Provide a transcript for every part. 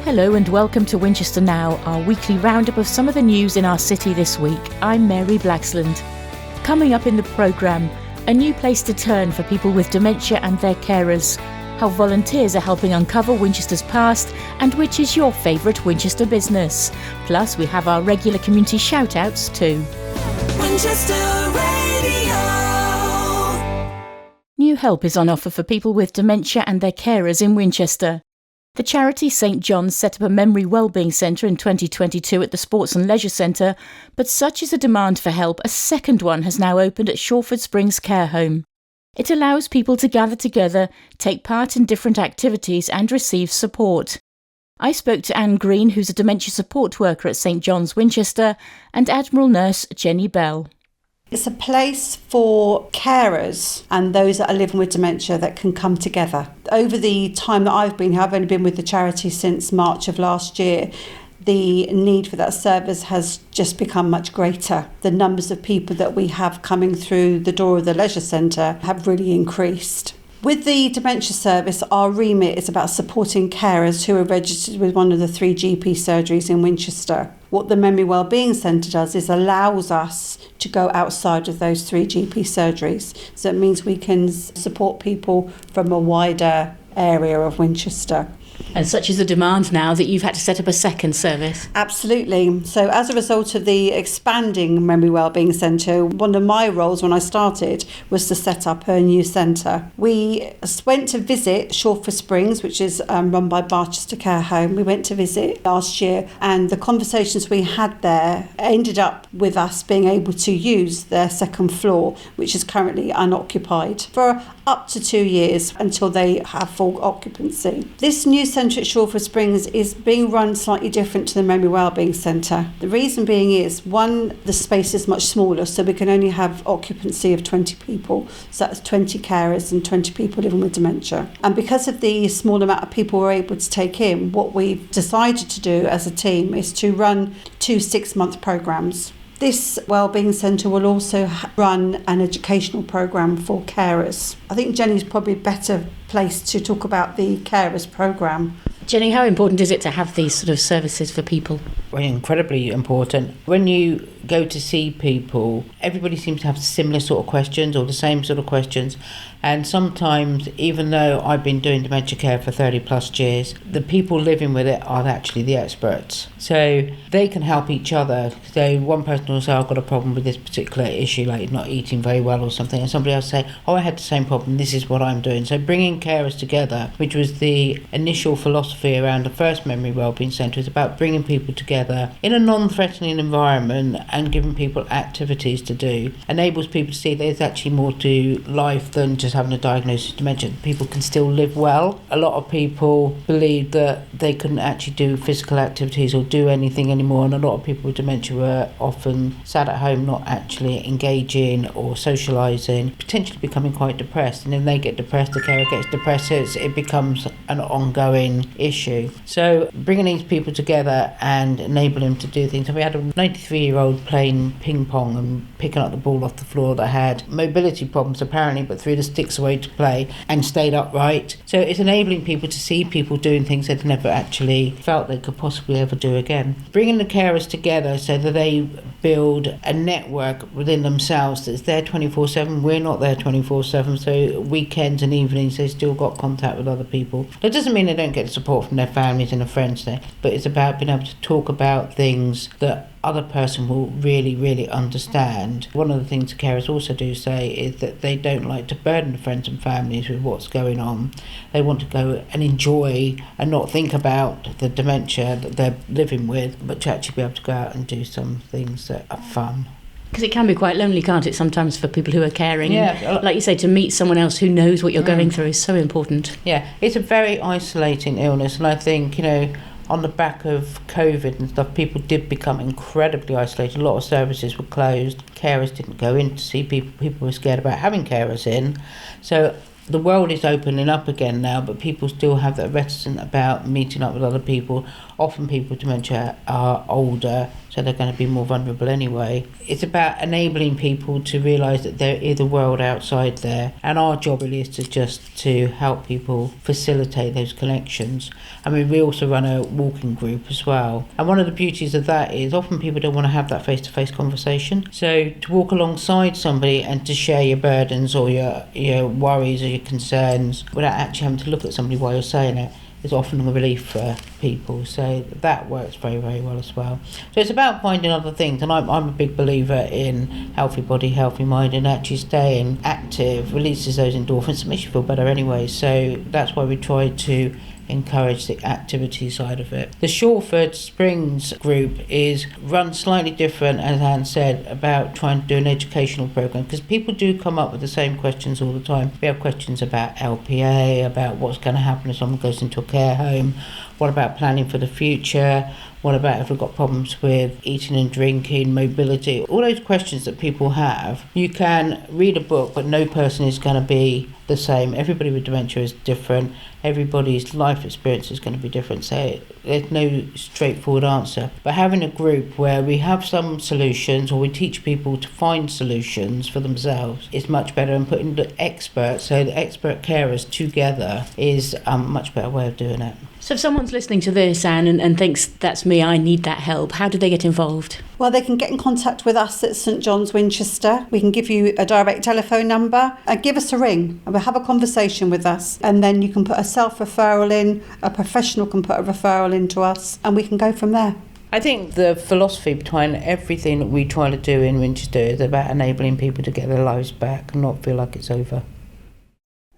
Hello and welcome to Winchester Now, our weekly roundup of some of the news in our city this week. I'm Mary Blaxland. Coming up in the programme, a new place to turn for people with dementia and their carers, how volunteers are helping uncover Winchester's past, and which is your favourite Winchester business. Plus, we have our regular community shout-outs too. Winchester Radio. New help is on offer for people with dementia and their carers in Winchester. The charity St John's set up a memory wellbeing centre in 2022 at the Sports and Leisure Centre, but such is a demand for help, a second one has now opened at Shawford Springs Care Home. It allows people to gather together, take part in different activities and receive support. I spoke to Anne Green, who's a dementia support worker at St John's Winchester, and Admiral Nurse Jenny Bell. It's a place for carers and those that are living with dementia that can come together. Over the time that I've been here, I've only been with the charity since March of last year, the need for that service has just become much greater. The numbers of people that we have coming through the door of the leisure centre have really increased. With the dementia service, our remit is about supporting carers who are registered with one of the 3 GP surgeries in Winchester. What the Memory Wellbeing Centre does is allows us to go outside of those 3 GP surgeries. So it means we can support people from a wider area of Winchester. And such is the demand now that you've had to set up a second service. Absolutely. So as a result of the expanding Memory Wellbeing Centre, one of my roles when I started was to set up a new centre. We went to visit Shawford Springs, which is run by Barchester Care Home. We went to visit last year, and the conversations we had there ended up with us being able to use their second floor, which is currently unoccupied, for up to 2 years until they have full occupancy. This new centre at Shawford Springs is being run slightly different to the Memory Wellbeing Centre. The reason being is, one, the space is much smaller, so we can only have occupancy of 20 people. So that's 20 carers and 20 people living with dementia. And because of the small amount of people we're able to take in, what we've decided to do as a team is to run 2 6-month programmes. This Wellbeing Centre will also run an educational programme for carers. I think Jenny's probably better placed to talk about the carers programme. Jenny, how important is it to have these sort of services for people? Well, incredibly important. When you go to see people, everybody seems to have similar sort of questions or the same sort of questions. And sometimes, even though I've been doing dementia care for 30 plus years, the people living with it are actually the experts. So they can help each other. So one person will say, I've got a problem with this particular issue, like not eating very well or something. And somebody else say, oh, I had the same problem, this is what I'm doing. So bringing carers together, which was the initial philosophy around the first Memory Wellbeing Centre, is about bringing people together in a non-threatening environment and giving people activities to do. Enables people to see there's actually more to life than just having a diagnosis of dementia. People can still live well. A lot of people believe that they couldn't actually do physical activities or do anything anymore, and a lot of people with dementia were often sat at home not actually engaging or socialising, potentially becoming quite depressed. And if they get depressed, the carer gets depressed, it becomes an ongoing issue. So bringing these people together and enabling them to do things. So we had a 93-year-old playing ping pong and picking up the ball off the floor that had mobility problems apparently, but threw the sticks away to play and stayed upright. So it's enabling people to see people doing things they'd never actually felt they could possibly ever do again. Bringing the carers together so that they build a network within themselves that's there 24/7. We're not there 24/7, so weekends and evenings they've still got contact with other people. That doesn't mean they don't get support from their families and their friends there, but it's about being able to talk about things that other person will really, really understand. One of the things the carers also do say is that they don't like to burden the friends and families with what's going on. They want to go and enjoy and not think about the dementia that they're living with, but to actually be able to go out and do some things that are fun. Because it can be quite lonely, can't it, sometimes for people who are caring? Yeah. And, like you say, to meet someone else who knows what you're going through is so important. Yeah, it's a very isolating illness, and I think, on the back of COVID and stuff, people did become incredibly isolated. A lot of services were closed. Carers didn't go in to see people. People were scared about having carers in. So the world is opening up again now, but people still have that reticence about meeting up with other people. Often people with dementia are older, so they're going to be more vulnerable anyway. It's about enabling people to realise that there is a world outside there, and our job really is to help people facilitate those connections. I mean, we also run a walking group as well, and one of the beauties of that is often people don't want to have that face-to-face conversation, so to walk alongside somebody and to share your burdens or your worries or your concerns without actually having to look at somebody while you're saying it is often a relief for people, so that works very, very well as well. So it's about finding other things, and I'm a big believer in healthy body, healthy mind, and actually staying active releases those endorphins. It makes you feel better anyway, so that's why we try to encourage the activity side of it. The Shawford Springs group is run slightly different, as Anne said, about trying to do an educational program, because people do come up with the same questions all the time. We have questions about LPA, about what's going to happen if someone goes into a care home, what about planning for the future, what about if we've got problems with eating and drinking, mobility, all those questions that people have. You can read a book, but no person is going to be the same. Everybody with dementia is different. Everybody's life experience is going to be different. So there's no straightforward answer. But having a group where we have some solutions, or we teach people to find solutions for themselves, is much better. And putting the experts, so the expert carers together, is a much better way of doing it. So if someone's listening to this, Anne, and thinks, that's me, I need that help, how do they get involved? Well, they can get in contact with us at St John's Winchester. We can give you a direct telephone number. Give us a ring and we'll have a conversation with us. And then you can put a self-referral in, a professional can put a referral into us, and we can go from there. I think the philosophy behind everything that we try to do in Winchester is about enabling people to get their lives back and not feel like it's over.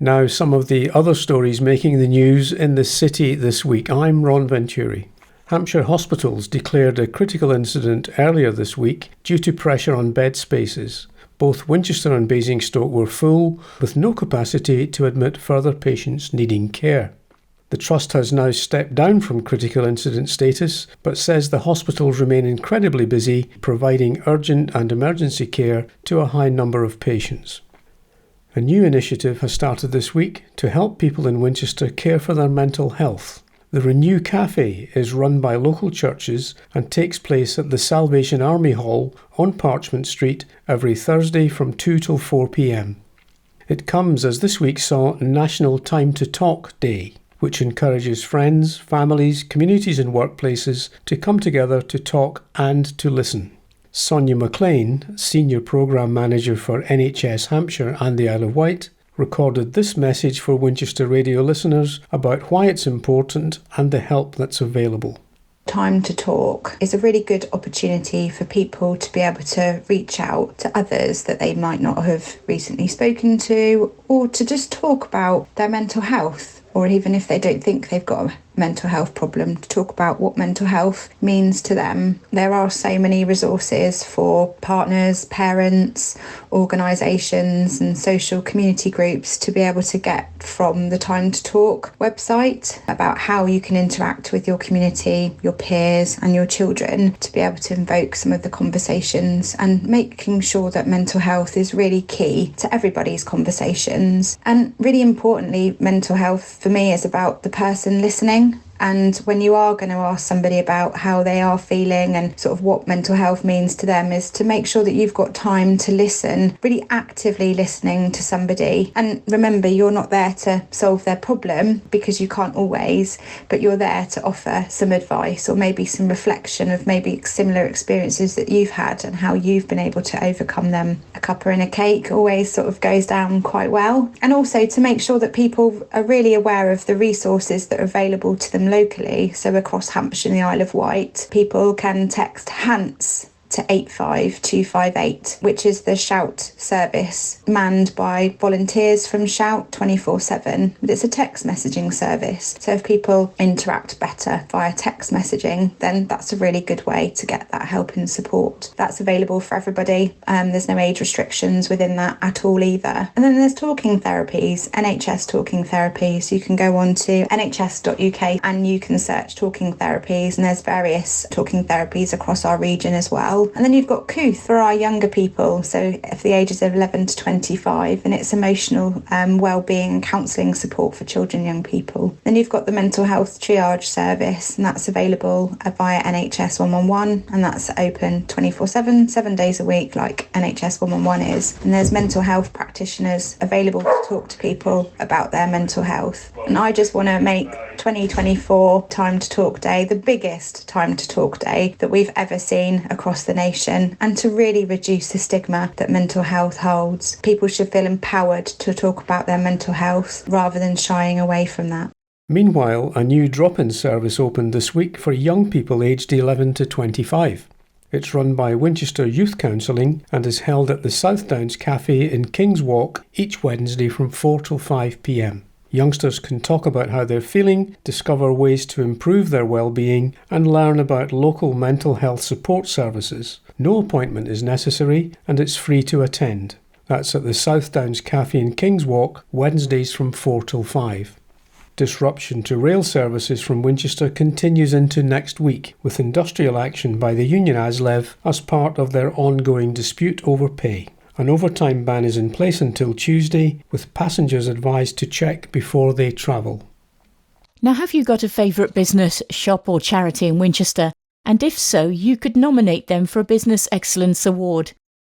Now, some of the other stories making the news in the city this week. I'm Ron Venturi. Hampshire hospitals declared a critical incident earlier this week due to pressure on bed spaces. Both Winchester and Basingstoke were full, with no capacity to admit further patients needing care. The Trust has now stepped down from critical incident status, but says the hospitals remain incredibly busy providing urgent and emergency care to a high number of patients. A new initiative has started this week to help people in Winchester care for their mental health. The Renew Cafe is run by local churches and takes place at the Salvation Army Hall on Parchment Street every Thursday from 2 till 4 p.m. It comes as this week saw National Time to Talk Day, which encourages friends, families, communities and workplaces to come together to talk and to listen. Sonia McLean, Senior Programme Manager for NHS Hampshire and the Isle of Wight, recorded this message for Winchester radio listeners about why it's important and the help that's available. Time to Talk is a really good opportunity for people to be able to reach out to others that they might not have recently spoken to, or to just talk about their mental health, or even if they don't think they've got a mental health problem, to talk about what mental health means to them. There are so many resources for partners, parents, organisations and social community groups to be able to get from the Time to Talk website about how you can interact with your community, your peers and your children, to be able to invoke some of the conversations and making sure that mental health is really key to everybody's conversations. And really importantly, mental health for me is about the person listening. And when you are going to ask somebody about how they are feeling and sort of what mental health means to them, is to make sure that you've got time to listen, really actively listening to somebody. And remember, you're not there to solve their problem, because you can't always, but you're there to offer some advice or maybe some reflection of maybe similar experiences that you've had and how you've been able to overcome them. A cuppa and a cake always sort of goes down quite well. And also to make sure that people are really aware of the resources that are available to them locally. So across Hampshire and the Isle of Wight, people can text HANTS to 85258, which is the Shout service manned by volunteers from Shout 24/7. But it's a text messaging service. So if people interact better via text messaging, then that's a really good way to get that help and support. That's available for everybody. There's no age restrictions within that at all either. And then there's talking therapies, NHS talking therapies. You can go on to nhs.uk and you can search talking therapies, and there's various talking therapies across our region as well. well. And then you've got Cooth for our younger people, so for the ages of 11 to 25, and it's emotional wellbeing and counselling support for children and young people. Then you've got the mental health triage service, and that's available via NHS 111, and that's open 24/7, 7 days a week, like NHS 111 is. And there's mental health practitioners available to talk to people about their mental health. And I just want to make 2024 Time to Talk Day the biggest Time to Talk Day that we've ever seen across the nation, and to really reduce the stigma that mental health holds. People should feel empowered to talk about their mental health rather than shying away from that. Meanwhile, a new drop-in service opened this week for young people aged 11 to 25. It's run by Winchester Youth Counselling and is held at the South Downs Cafe in King's Walk each Wednesday from 4 till 5 p.m. Youngsters can talk about how they're feeling, discover ways to improve their well-being, and learn about local mental health support services. No appointment is necessary, and it's free to attend. That's at the South Downs Cafe in King's Walk, Wednesdays from 4 till 5. Disruption to rail services from Winchester continues into next week, with industrial action by the union ASLEV as part of their ongoing dispute over pay. An overtime ban is in place until Tuesday, with passengers advised to check before they travel. Now, have you got a favourite business, shop or charity in Winchester? And if so, you could nominate them for a Business Excellence Award.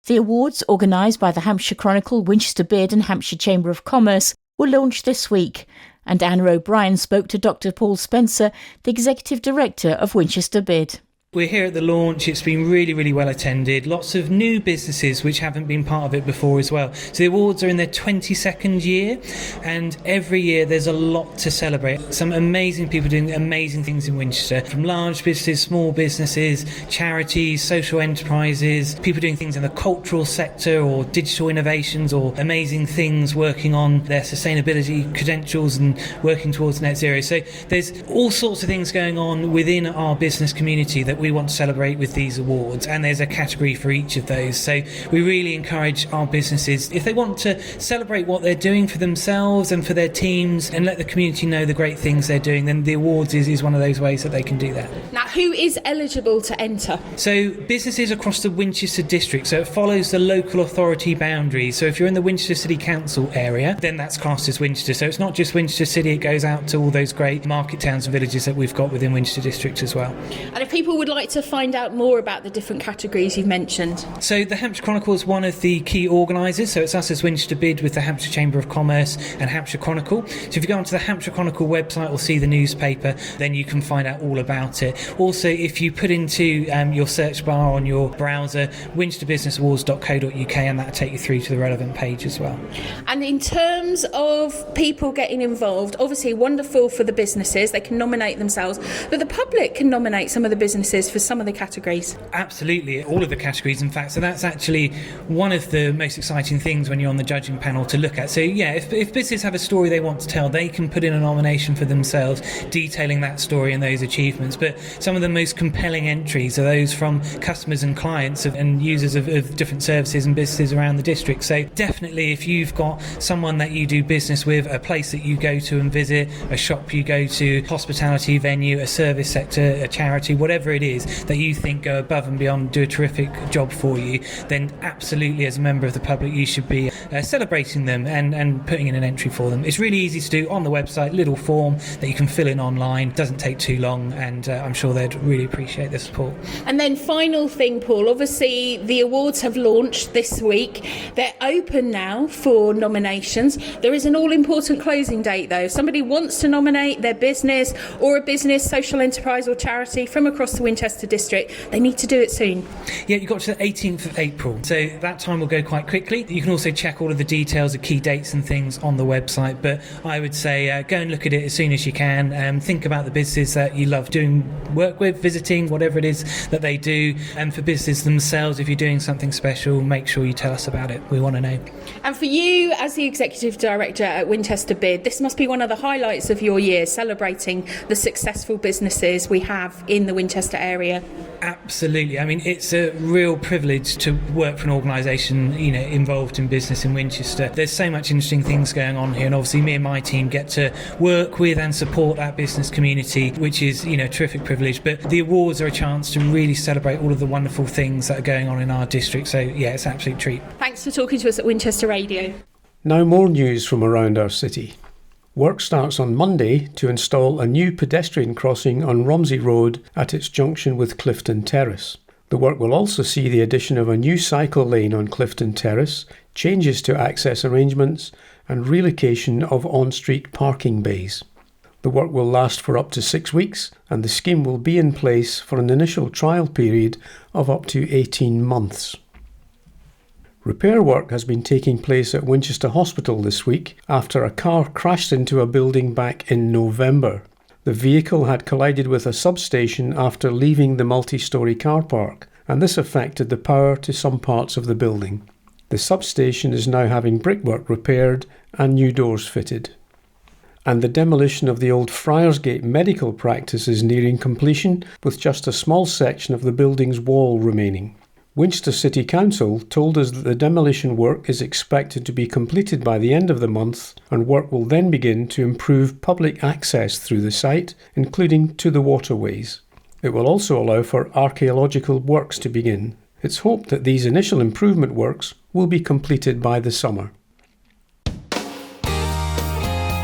The awards, organised by the Hampshire Chronicle, Winchester Bid and Hampshire Chamber of Commerce, were launched this week. And Anna O'Brien spoke to Dr Paul Spencer, the Executive Director of Winchester Bid. We're here at the launch. It's been really, really well attended. Lots of new businesses which haven't been part of it before as well. So the awards are in their 22nd year, and every year there's a lot to celebrate. Some amazing people doing amazing things in Winchester, from large businesses, small businesses, charities, social enterprises, people doing things in the cultural sector or digital innovations or amazing things working on their sustainability credentials and working towards net zero. So there's all sorts of things going on within our business community that we want to celebrate with these awards, and there's a category for each of those. So we really encourage our businesses, if they want to celebrate what they're doing for themselves and for their teams and let the community know the great things they're doing, then the awards is one of those ways that they can do that. Now, who is eligible to enter? So businesses across the Winchester district, so it follows the local authority boundaries. So if you're in the Winchester City Council area, then that's classed as Winchester. So it's not just Winchester City, it goes out to all those great market towns and villages that we've got within Winchester district as well. And if people would like to find out more about the different categories you've mentioned. So the Hampshire Chronicle is one of the key organisers, so it's us as Winchester Bid with the Hampshire Chamber of Commerce and Hampshire Chronicle. So if you go onto the Hampshire Chronicle website or see the newspaper, then you can find out all about it. Also, if you put into your search bar on your browser winchesterbusinessawards.co.uk, and that'll take you through to the relevant page as well. And in terms of people getting involved, obviously wonderful for the businesses, they can nominate themselves, but the public can nominate some of the businesses for some of the categories. Absolutely, all of the categories in fact. So that's actually one of the most exciting things when you're on the judging panel to look at. So yeah, if businesses have a story they want to tell, they can put in a nomination for themselves detailing that story and those achievements. But some of the most compelling entries are those from customers and clients and users of different services and businesses around the district. So definitely, if you've got someone that you do business with, a place that you go to and visit, a shop you go to, hospitality venue, a service sector, a charity, whatever it is that you think go above and beyond, do a terrific job for you, then absolutely as a member of the public you should be celebrating them and putting in an entry for them. It's really easy to do on the website, little form that you can fill in online, doesn't take too long, and I'm sure they'd really appreciate the support. And then final thing, Paul, obviously the awards have launched this week. They're open now for nominations. There is an all-important closing date though. If somebody wants to nominate their business or a business, social enterprise or charity from across the Winchester district, they need to do it soon. Yeah, you've got to the 18th of April, so that time will go quite quickly. You can also check all of the details, the key dates and things on the website, but I would say go and look at it as soon as you can. Think about the businesses that you love doing work with, visiting, whatever it is that they do, and for businesses themselves, if you're doing something special, make sure you tell us about it. We want to know. And for you as the Executive Director at Winchester Bid, this must be one of the highlights of your year, celebrating the successful businesses we have in the Winchester area. Absolutely. I mean, it's a real privilege to work for an organisation, involved in business in Winchester. There's so much interesting things going on here, and obviously me and my team get to work with and support that business community, which is, a terrific privilege. But the awards are a chance to really celebrate all of the wonderful things that are going on in our district. So, yeah, it's an absolute treat. Thanks for talking to us at Winchester Radio. Now more news from around our city. Work starts on Monday to install a new pedestrian crossing on Romsey Road at its junction with Clifton Terrace. The work will also see the addition of a new cycle lane on Clifton Terrace, changes to access arrangements, and relocation of on-street parking bays. The work will last for up to 6 weeks, and the scheme will be in place for an initial trial period of up to 18 months. Repair work has been taking place at Winchester Hospital this week after a car crashed into a building back in November. The vehicle had collided with a substation after leaving the multi-storey car park, and this affected the power to some parts of the building. The substation is now having brickwork repaired and new doors fitted. And the demolition of the old Friarsgate medical practice is nearing completion, with just a small section of the building's wall remaining. Winchester City Council told us that the demolition work is expected to be completed by the end of the month, and work will then begin to improve public access through the site, including to the waterways. It will also allow for archaeological works to begin. It's hoped that these initial improvement works will be completed by the summer.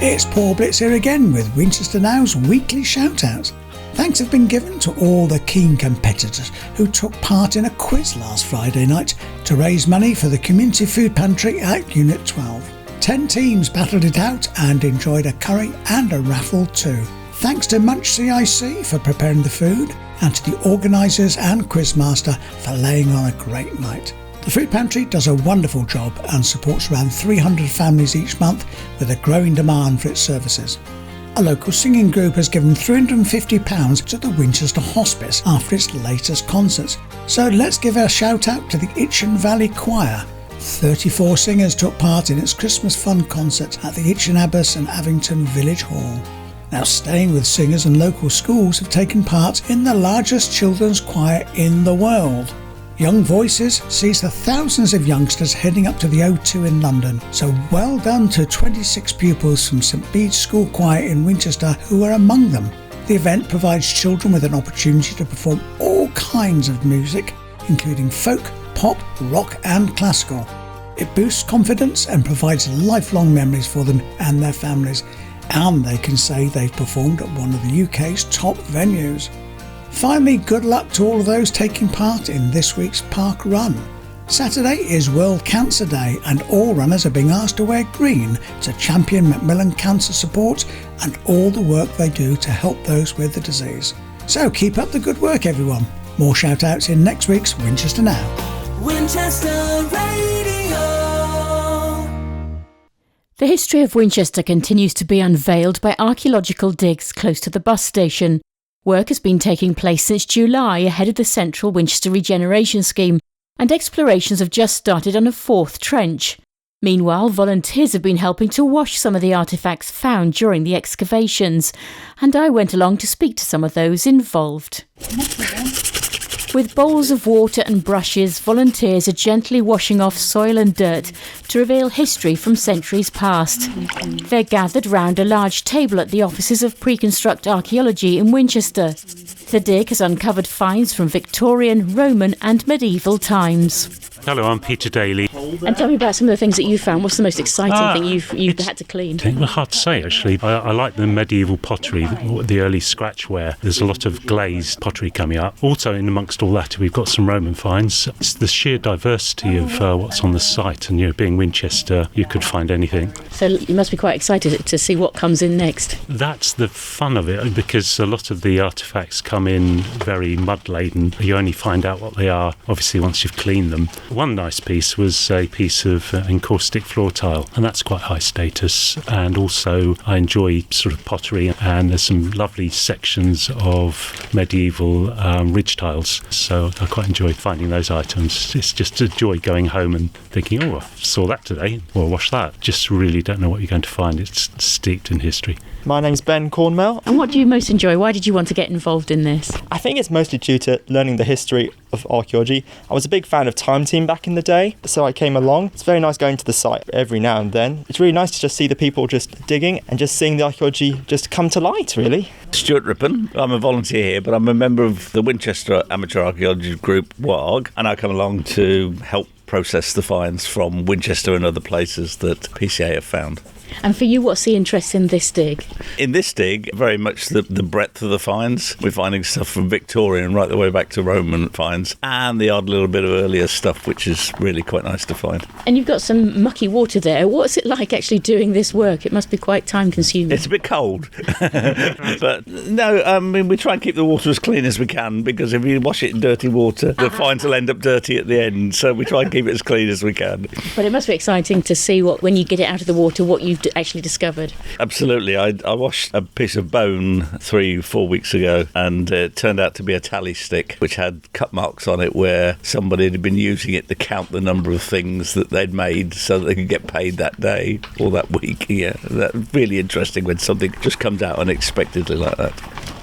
It's Paul Blitz here again with Winchester Now's weekly shout-outs. Thanks have been given to all the keen competitors who took part in a quiz last Friday night to raise money for the Community Food Pantry at Unit 12. 10 teams battled it out and enjoyed a curry and a raffle too. Thanks to Munch CIC for preparing the food, and to the organisers and quizmaster for laying on a great night. The Food Pantry does a wonderful job and supports around 300 families each month with a growing demand for its services. A local singing group has given £350 to the Winchester Hospice after its latest concerts. So let's give a shout out to the Itchen Valley Choir. 34 singers took part in its Christmas Fun concert at the Itchen Abbas and Avington Village Hall. Now, staying with singers, and local schools have taken part in the largest children's choir in the world. Young Voices sees the thousands of youngsters heading up to the O2 in London, so well done to 26 pupils from St Bede's School Choir in Winchester who are among them. The event provides children with an opportunity to perform all kinds of music, including folk, pop, rock and classical. It boosts confidence and provides lifelong memories for them and their families, and they can say they've performed at one of the UK's top venues. Finally, good luck to all of those taking part in this week's Park Run. Saturday is World Cancer Day, and all runners are being asked to wear green to champion Macmillan Cancer Support and all the work they do to help those with the disease. So keep up the good work, everyone. More shout-outs in next week's Winchester Now. Winchester Radio. The history of Winchester continues to be unveiled by archaeological digs close to the bus station. Work has been taking place since July ahead of the Central Winchester Regeneration Scheme, and explorations have just started on a fourth trench. Meanwhile, volunteers have been helping to wash some of the artefacts found during the excavations, and I went along to speak to some of those involved. With bowls of water and brushes, volunteers are gently washing off soil and dirt to reveal history from centuries past. They're gathered round a large table at the offices of Preconstruct Archaeology in Winchester. The dig has uncovered finds from Victorian, Roman and medieval times. Hello, I'm Peter Daly. And tell me about some of the things that you found. What's the most exciting thing you've had to clean? Well, hard to say, actually. I like the medieval pottery, the early scratchware. There's a lot of glazed pottery coming up. Also, in amongst all that, we've got some Roman finds. It's the sheer diversity of what's on the site, and being Winchester, you could find anything. So you must be quite excited to see what comes in next. That's the fun of it, because a lot of the artefacts come in very mud-laden. You only find out what they are, obviously, once you've cleaned them. One nice piece was a piece of encaustic floor tile, and that's quite high status. And also I enjoy sort of pottery, and there's some lovely sections of medieval ridge tiles, so I quite enjoy finding those items. It's just a joy going home and thinking, I saw that today, or wash that. Just really don't know what you're going to find. It's steeped in history. My name's Ben Cornwell. And what do you most enjoy? Why did you want to get involved in this? I think it's mostly due to learning the history of archaeology. I was a big fan of Time Team back in the day, so I came along. It's very nice going to the site every now and then. It's really nice to just see the people just digging and just seeing the archaeology just come to light, really. Stuart Rippon. I'm a volunteer here, but I'm a member of the Winchester Amateur Archaeology Group, WARG, and I come along to help process the finds from Winchester and other places that PCA have found. And for you, what's the interest in this dig? In this dig, very much the breadth of the finds. We're finding stuff from Victorian right the way back to Roman finds, and the odd little bit of earlier stuff, which is really quite nice to find. And you've got some mucky water there. What's it like actually doing this work? It must be quite time-consuming. It's a bit cold. But no, I mean, we try and keep the water as clean as we can, because if you wash it in dirty water, the finds will end up dirty at the end. So we try and keep it as clean as we can. But it must be exciting to see when you get it out of the water, what you've actually discovered. Absolutely. I washed a piece of bone 3-4 weeks ago, and it turned out to be a tally stick which had cut marks on it where somebody had been using it to count the number of things that they'd made so that they could get paid that day or that week. Yeah, that's really interesting when something just comes out unexpectedly like that.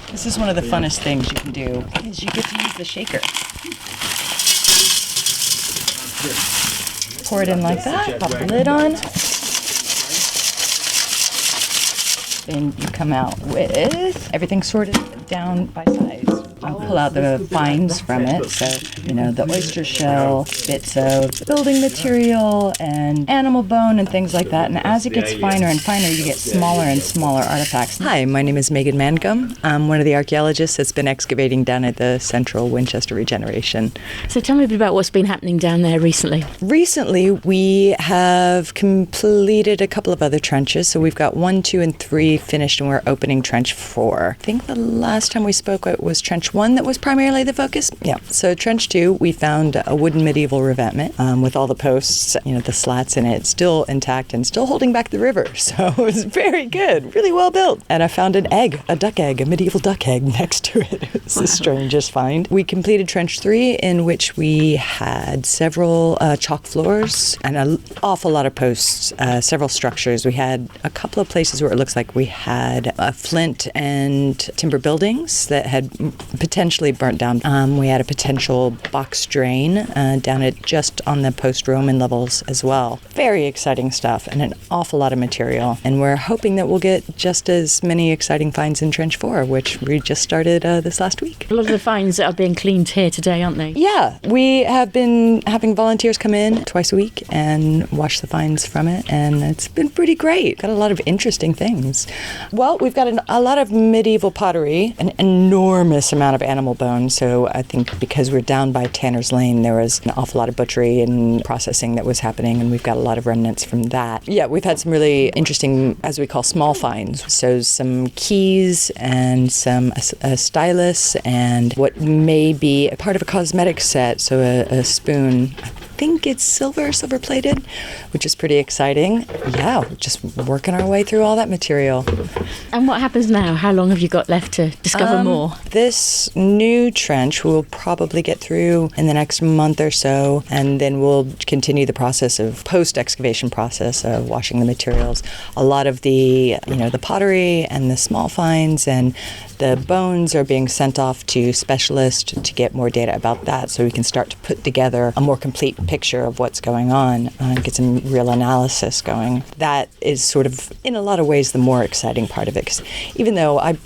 This is one of the funnest things you can do, is you get to use the shaker. Pour it in like that, pop the lid on. Then you come out with everything sorted down by size. I'll pull out the fines from it, so, the oyster shell, bits of building material, and animal bone and things like that. And as it gets finer and finer, you get smaller and smaller artifacts. Hi, my name is Megan Mangum. I'm one of the archaeologists that's been excavating down at the Central Winchester Regeneration. So tell me a bit about what's been happening down there recently. Recently, we have completed a couple of other trenches. So we've got 1, 2, and 3 finished, and we're opening trench 4. I think the last time we spoke was trench 1 that was primarily the focus. Yeah. So trench 2, we found a wooden medieval revetment with all the posts, the slats in it, still intact and still holding back the river. So it was very good, really well built. And I found an egg, a duck egg, a medieval duck egg next to it. It was the strangest find. We completed trench 3, in which we had several chalk floors and an awful lot of posts, several structures. We had a couple of places where it looks like we had flint and timber buildings that had potentially burnt down. We had a potential box drain down at just on the post-Roman levels as well. Very exciting stuff and an awful lot of material. And we're hoping that we'll get just as many exciting finds in Trench 4, which we just started this last week. A lot of the finds are being cleaned here today, aren't they? Yeah, we have been having volunteers come in twice a week and wash the finds from it, and it's been pretty great. Got a lot of interesting things. Well, we've got a lot of medieval pottery, an enormous amount of animal bones. So I think because we're down by Tanner's Lane, there was an awful lot of butchery and processing that was happening, and we've got a lot of remnants from that. Yeah, we've had some really interesting, as we call, small finds. So some keys and some a stylus and what may be a part of a cosmetic set, so a spoon. I think it's silver plated, which is pretty exciting. Yeah, just working our way through all that material. And what happens now? How long have you got left to discover more? This new trench we'll probably get through in the next month or so, and then we'll continue the process of post-excavation process of washing the materials. A lot of the pottery and the small finds and the bones are being sent off to specialists to get more data about that, so we can start to put together a more complete picture of what's going on and get some real analysis going. That is sort of, in a lot of ways, the more exciting part of it. Because even though I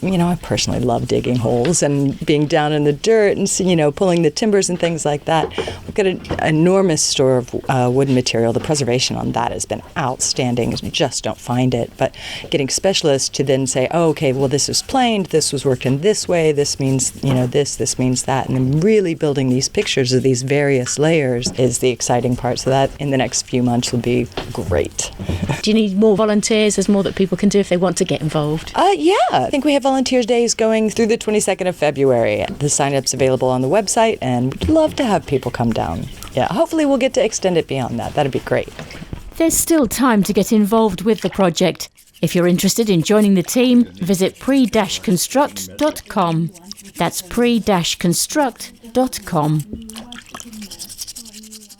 personally love digging holes and being down in the dirt and pulling the timbers and things like that, we've got an enormous store of wooden material. The preservation on that has been outstanding. You just don't find it. But getting specialists to then say, oh, okay, well, this was planed, this was worked in this way, this means this means that, and then really building these pictures of these various layers is the exciting part. So that in the next few months will be great. Do you need more volunteers? There's more that people can do if they want to get involved. Yeah, I think we have volunteers days going through the 22nd of February. The sign-up's available on the website, and we'd love to have people come down. Yeah, hopefully we'll get to extend it beyond that. That'd be great. There's still time to get involved with the project. If you're interested in joining the team, visit pre-construct.com. That's pre-construct.com.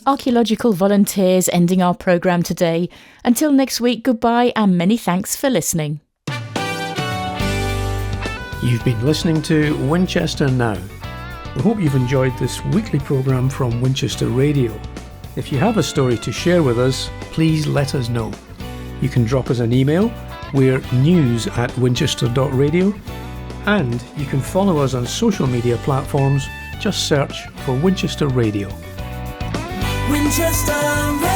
Archaeological volunteers ending our programme today. Until next week, goodbye and many thanks for listening. You've been listening to Winchester Now. We hope you've enjoyed this weekly programme from Winchester Radio. If you have a story to share with us, please let us know. You can drop us an email. We're news@winchester.radio. And you can follow us on social media platforms. Just search for Winchester Radio. Winchester Radio.